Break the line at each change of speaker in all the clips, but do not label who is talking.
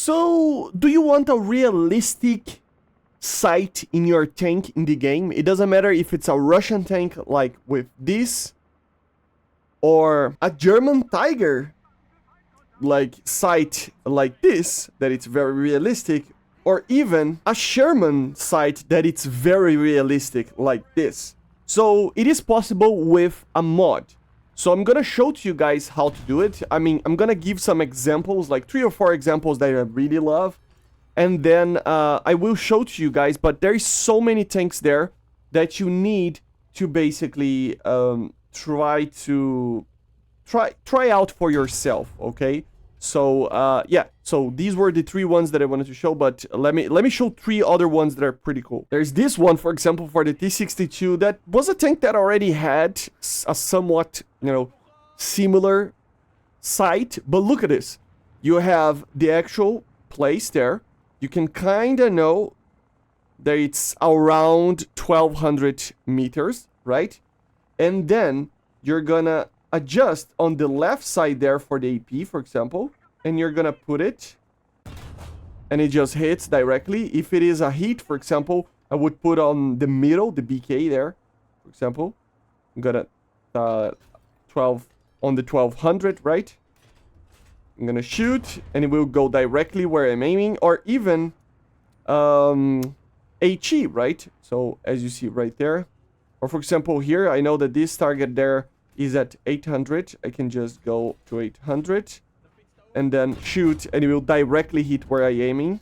So, do you want a realistic sight in your tank in the game? It doesn't matter if it's a Russian tank like with this, or a German Tiger like sight like this, that it's very realistic, or even a Sherman sight that it's very realistic like this. So it is possible with a mod. So I'm gonna show to you guys how to do it. I mean, I'm gonna give some examples, like 3 or 4 examples that I really love. And then I will show to you guys, but there's so many tanks there that you need to basically try out for yourself, okay? So yeah, so these were the 3 ones that I wanted to show, but let me show 3 other ones that are pretty cool. There's this one, for example, for the T-62. That was a tank that already had a somewhat, similar sight, but look at this. You have the actual place there. You can kind of know that it's around 1200 meters, right? And then you're gonna adjust on the left side there for the AP, for example, and you're gonna put it, and it just hits directly. If it is a hit, for example, I would put on the middle, the BK there, for example. I'm gonna 12 on the 1200, right? I'm gonna shoot, and it will go directly where I'm aiming, or even HE, right? So as you see right there, or for example here, I know that this target there is at 800. I can just go to 800 and then shoot, and it will directly hit where I'm aiming,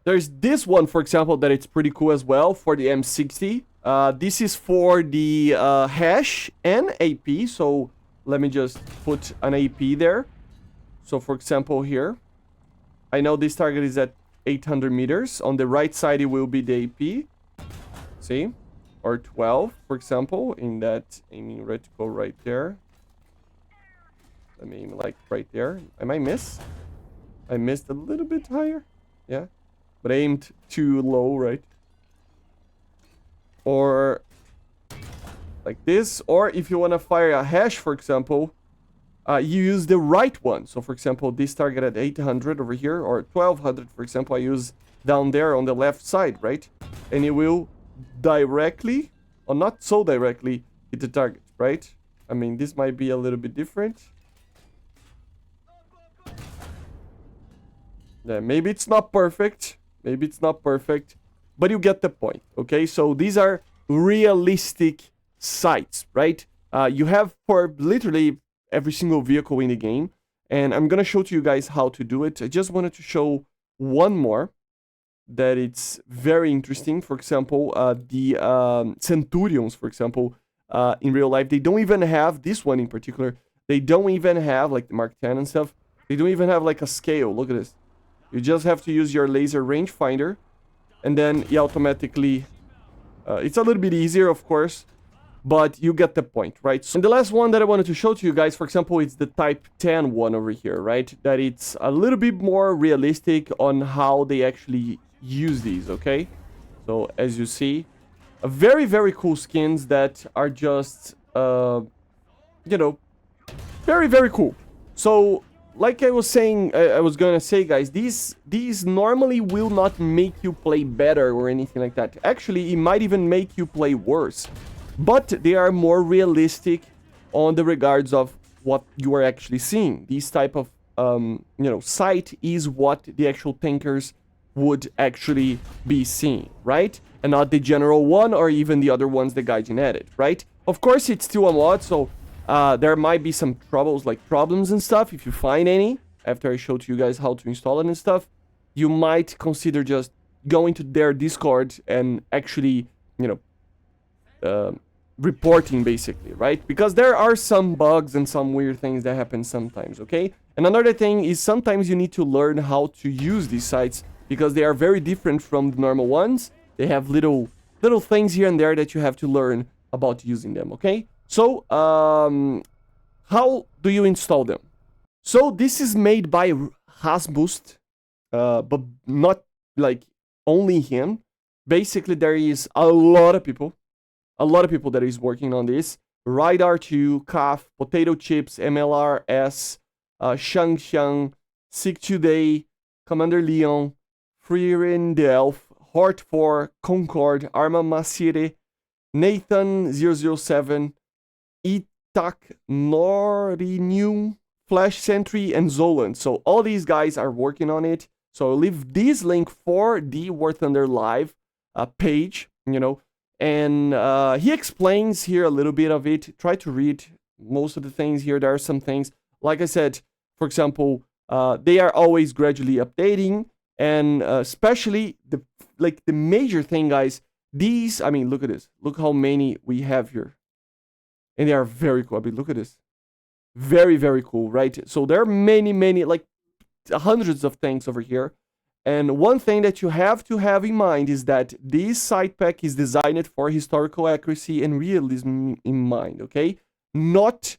There's this one, for example, that it's pretty cool as well for the M60. This is for the hash and AP, so let me just put an AP there. So for example here, I know this target is at 800 meters. On the right side, it will be the AP. See? Or 12, for example, in that aiming reticle right there. Let me aim like right there. I might miss. I missed a little bit higher. Yeah. But I aimed too low, right? Or like this. Or if you want to fire a hash, for example, you use the right one. So for example, this target at 800 over here, or 1200, for example, I use down there on the left side, right? And it will directly, or not so directly, hit the target, right? I mean, this might be a little bit different. Yeah, maybe it's not perfect. Maybe it's not perfect, but you get the point, okay? So these are realistic sights, right? You have for literally every single vehicle in the game, and I'm gonna show to you guys how to do it. I just wanted to show one more that it's very interesting. For example, the Centurions, for example, in real life, they don't even have, this one in particular, they don't even have, like the Mark 10 and stuff, they don't even have like a scale. Look at this. You just have to use your laser rangefinder, and then you automatically, it's a little bit easier, of course, but you get the point, right? So, and the last one that I wanted to show to you guys, for example, it's the Type 10 one over here, right? That it's a little bit more realistic on how they actually use these, okay? So as you see, a very, very cool skins that are just, very, very cool. So like I was saying, I was gonna say, guys, these normally will not make you play better or anything like that. Actually, it might even make you play worse. But they are more realistic on the regards of what you are actually seeing. These type of, sight is what the actual tankers would actually be seeing, right? And not the general one or even the other ones the Gaijin added, right? Of course, it's still a mod, so there might be some troubles, like problems and stuff. If you find any, after I showed you guys how to install it and stuff, you might consider just going to their Discord and actually, reporting, basically, right? Because there are some bugs and some weird things that happen sometimes, okay? And another thing is sometimes you need to learn how to use these sites because they are very different from the normal ones. They have little things here and there that you have to learn about using them, okay? So, how do you install them? So, this is made by Hasboost, but not, like, only him. Basically, there is a lot of people that is working on this. Radar2, CAF, Potato Chips, MLRS, Shang, Sick Today, Commander Leon, Freerin the Elf, Hort 4, Concord, Arma Masire, Nathan007, Itak Norinu, Flash Sentry, and Zolan. So all these guys are working on it. So I'll leave this link for the War Thunder Live page, you know, and he explains here a little bit of it. Try to read most of the things here. There are some things, like I said, for example, they are always gradually updating, and especially the major thing, guys. These, I mean, look at this. Look how many we have here, and they are very cool. I mean, look at this. Very, very cool, right? So there are many, like hundreds of things over here. And one thing that you have to have in mind is that this side pack is designed for historical accuracy and realism in mind, okay? Not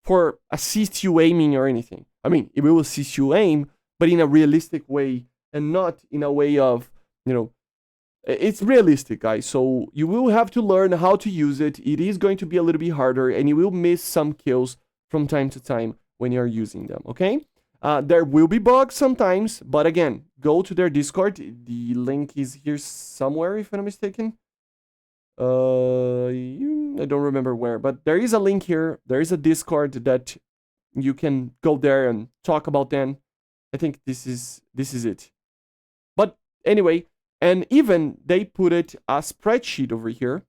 for assist you aiming or anything. I mean, it will assist you aim, but in a realistic way and not in a way of, you know, it's realistic, guys. So you will have to learn how to use it. It is going to be a little bit harder, and you will miss some kills from time to time when you're using them, okay? There will be bugs sometimes, but again, go to their Discord. The link is here somewhere, if I'm not mistaken. I don't remember where, but there is a link here. There is a Discord that you can go there and talk about them. I think this is it. But anyway, and even they put it a spreadsheet over here,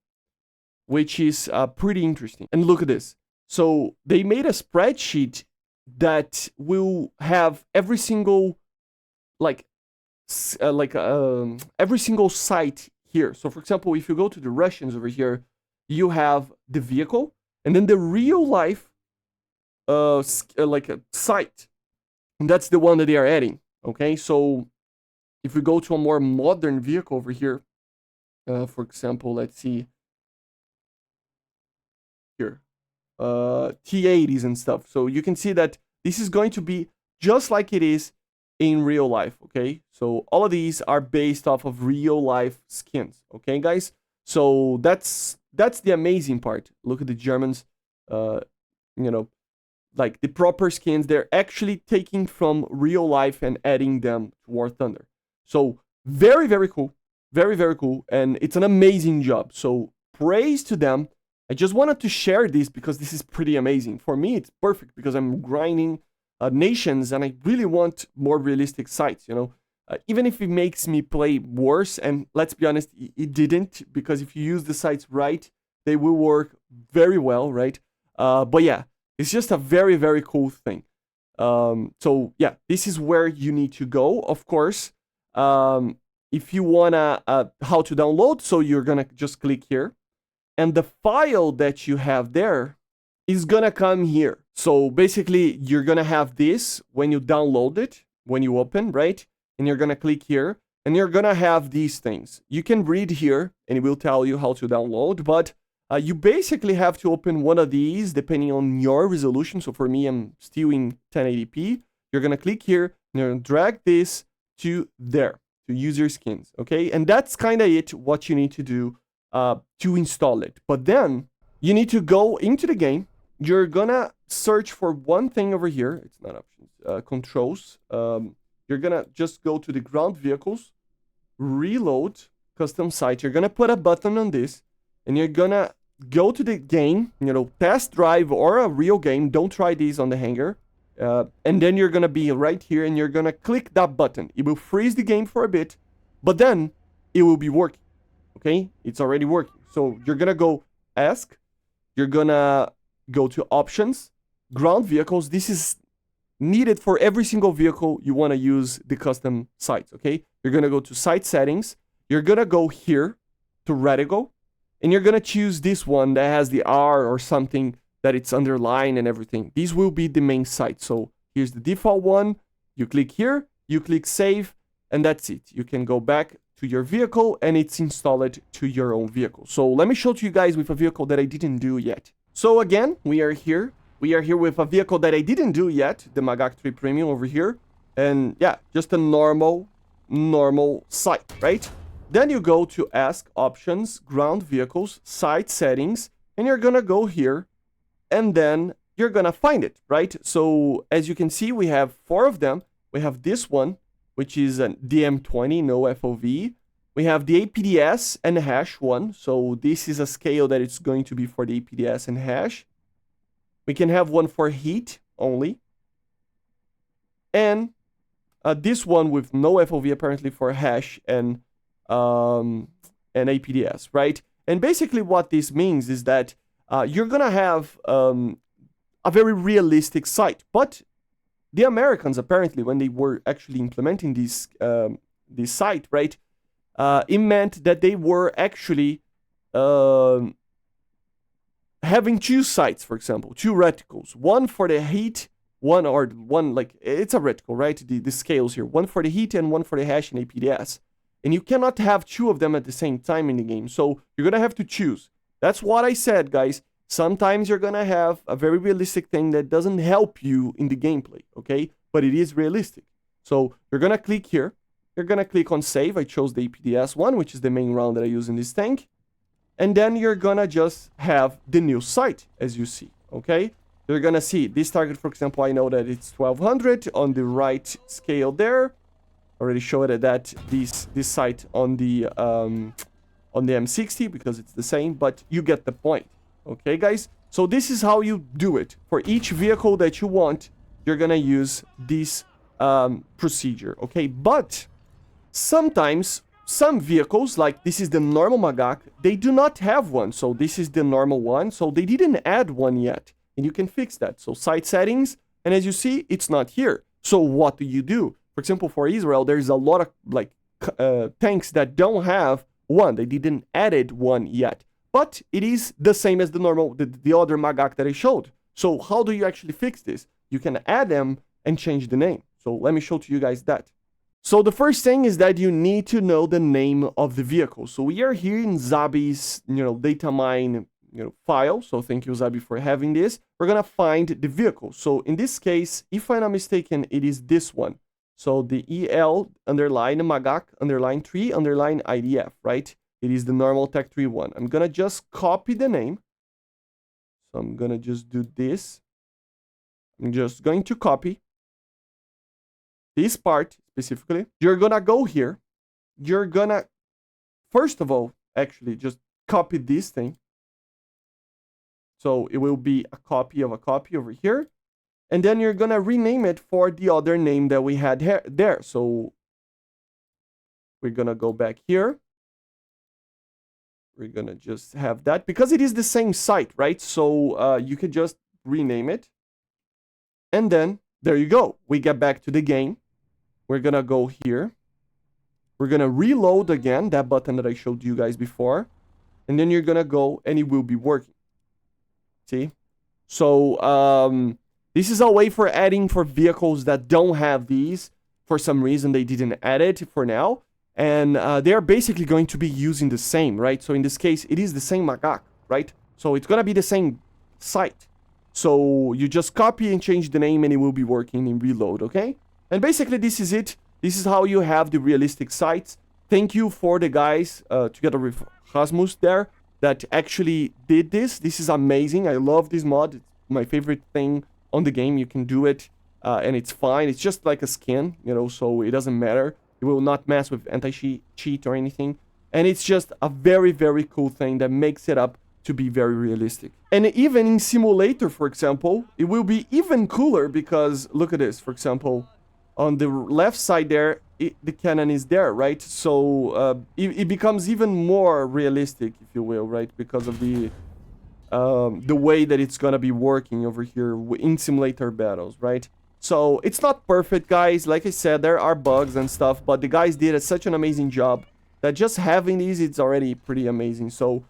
which is pretty interesting. And look at this. So they made a spreadsheet that will have every single every single site here. So for example, if you go to the Russians over here, you have the vehicle and then the real life like a site, and that's the one that they are adding. Okay, so if we go to a more modern vehicle over here, for example, let's see here, T80s and stuff. So you can see that this is going to be just like it is in real life, okay? So all of these are based off of real life skins, okay, guys? So that's the amazing part. Look at the Germans, you know, like the proper skins, they're actually taking from real life and adding them to War Thunder. So very, very cool. Very, very cool. And it's an amazing job. So praise to them. I just wanted to share this because this is pretty amazing. For me, it's perfect because I'm grinding nations and I really want more realistic sites, you know. Even if it makes me play worse, and let's be honest, it didn't, because if you use the sites right, they will work very well, right? But yeah, it's just a very, very cool thing. So yeah, this is where you need to go, of course. If you wanna how to download, so you're gonna just click here. And the file that you have there is gonna come here. So basically, you're gonna have this when you download it, when you open, right? And you're gonna click here, and you're gonna have these things. You can read here, and it will tell you how to download, but you basically have to open one of these depending on your resolution. So for me, I'm still in 1080p. You're gonna click here, and you're gonna drag this to there, to user skins, okay? And that's kind of it, what you need to do to install it. But then you need to go into the game. You're gonna search for one thing over here. It's not options, controls. You're gonna just go to the ground vehicles, reload, custom site. You're gonna put a button on this, and you're gonna go to the game, you know, test drive or a real game. Don't try these on the hangar. And then you're gonna be right here, and you're gonna click that button. It will freeze the game for a bit, but then it will be working. Okay, it's already working. So you're gonna go ask, you're gonna go to options, ground vehicles. This is needed for every single vehicle you want to use the custom sites, okay? You're gonna go to site settings, you're gonna go here to reticle, and you're gonna choose this one that has the R or something that it's underlined and everything. These will be the main site. So here's the default one. You click here, you click save, and that's it. You can go back to your vehicle and it's installed to your own vehicle. So let me show to you guys with a vehicle that I didn't do yet. So again, we are here. We are here with a vehicle that I didn't do yet, the Magak 3 Premium over here. And yeah, just a normal site, right? Then you go to ask options, ground vehicles, site settings, and you're gonna go here, and then you're gonna find it, right? So as you can see, we have 4 of them. We have this one, which is an DM20, no FOV. We have the APDS and hash one. So this is a scale that it's going to be for the APDS and hash. We can have one for heat only. And this one with no FOV apparently for hash and APDS, right? And basically what this means is that you're going to have a very realistic site. But the Americans, apparently, when they were actually implementing this site, right, it meant that they were actually having two sites, for example, two reticles. One for the heat, one like, it's a reticle, right? The scales here. One for the heat and one for the hash and APDS. And you cannot have two of them at the same time in the game. So you're going to have to choose. That's what I said, guys. Sometimes you're going to have a very realistic thing that doesn't help you in the gameplay, okay? But it is realistic. So you're going to click here. You're going to click on save. I chose the APDS one, which is the main round that I use in this tank. And then you're going to just have the new site, as you see, okay? You're going to see this target, for example, I know that it's 1200 on the right scale there. Already showed that this site on the M60 because it's the same, but you get the point. Okay, guys? So this is how you do it. For each vehicle that you want, you're gonna use this procedure, okay? But sometimes some vehicles, like this is the normal Magak, they do not have one. So this is the normal one, so they didn't add one yet. And you can fix that. So site settings, and as you see, it's not here. So what do? For example, for Israel, there's a lot of like tanks that don't have one. They didn't added one yet. But it is the same as the normal, the other Magak that I showed. So how do you actually fix this? You can add them and change the name. So let me show to you guys that. So the first thing is that you need to know the name of the vehicle. So we are here in Zabi's, data mine, file. So thank you, Zabi, for having this. We're gonna find the vehicle. So in this case, if I'm not mistaken, it is this one. So the EL underline Magak underline 3 underline IDF, right? It is the normal Tech 3 one. I'm gonna just copy the name. So I'm gonna just do this. I'm just going to copy this part specifically. You're gonna go here. You're gonna, first of all, actually just copy this thing. So it will be a copy of a copy over here. And then you're gonna rename it for the other name that we had there. So we're gonna go back here. We're gonna just have that because it is the same site, right? So you can just rename it. And then there you go. We get back to the game. We're gonna go here. We're gonna reload again, that button that I showed you guys before. And then you're gonna go and it will be working. See? So this is a way for adding for vehicles that don't have these. For some reason, they didn't add it for now. And they're basically going to be using the same, right? So in this case, it is the same Magak, right? So it's going to be the same site. So you just copy and change the name and it will be working in reload, okay? And basically, this is it. This is how you have the realistic sites. Thank you for the guys, together with Rasmus there, that actually did this. This is amazing. I love this mod. It's my favorite thing on the game. You can do it and it's fine. It's just like a skin, so it doesn't matter. It will not mess with anti-cheat or anything. And it's just a very, very cool thing that makes it up to be very realistic. And even in simulator, for example, it will be even cooler because look at this. For example, on the left side there, the cannon is there, right? So it becomes even more realistic, if you will, right? Because of the way that it's gonna be working over here in simulator battles, right? So it's not perfect, guys. Like I said, there are bugs and stuff, but the guys did such an amazing job that just having these, it's already pretty amazing. So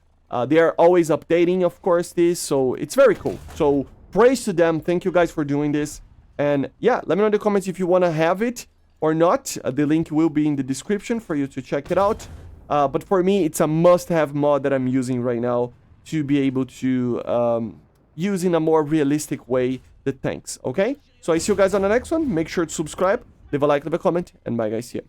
they are always updating, of course, this. So it's very cool. So praise to them. Thank you guys for doing this. And yeah, let me know in the comments if you want to have it or not. The link will be in the description for you to check it out. But for me, it's a must-have mod that I'm using right now to be able to use in a more realistic way the tanks, okay? So I see you guys on the next one. Make sure to subscribe, leave a like, leave a comment, and bye guys, see ya.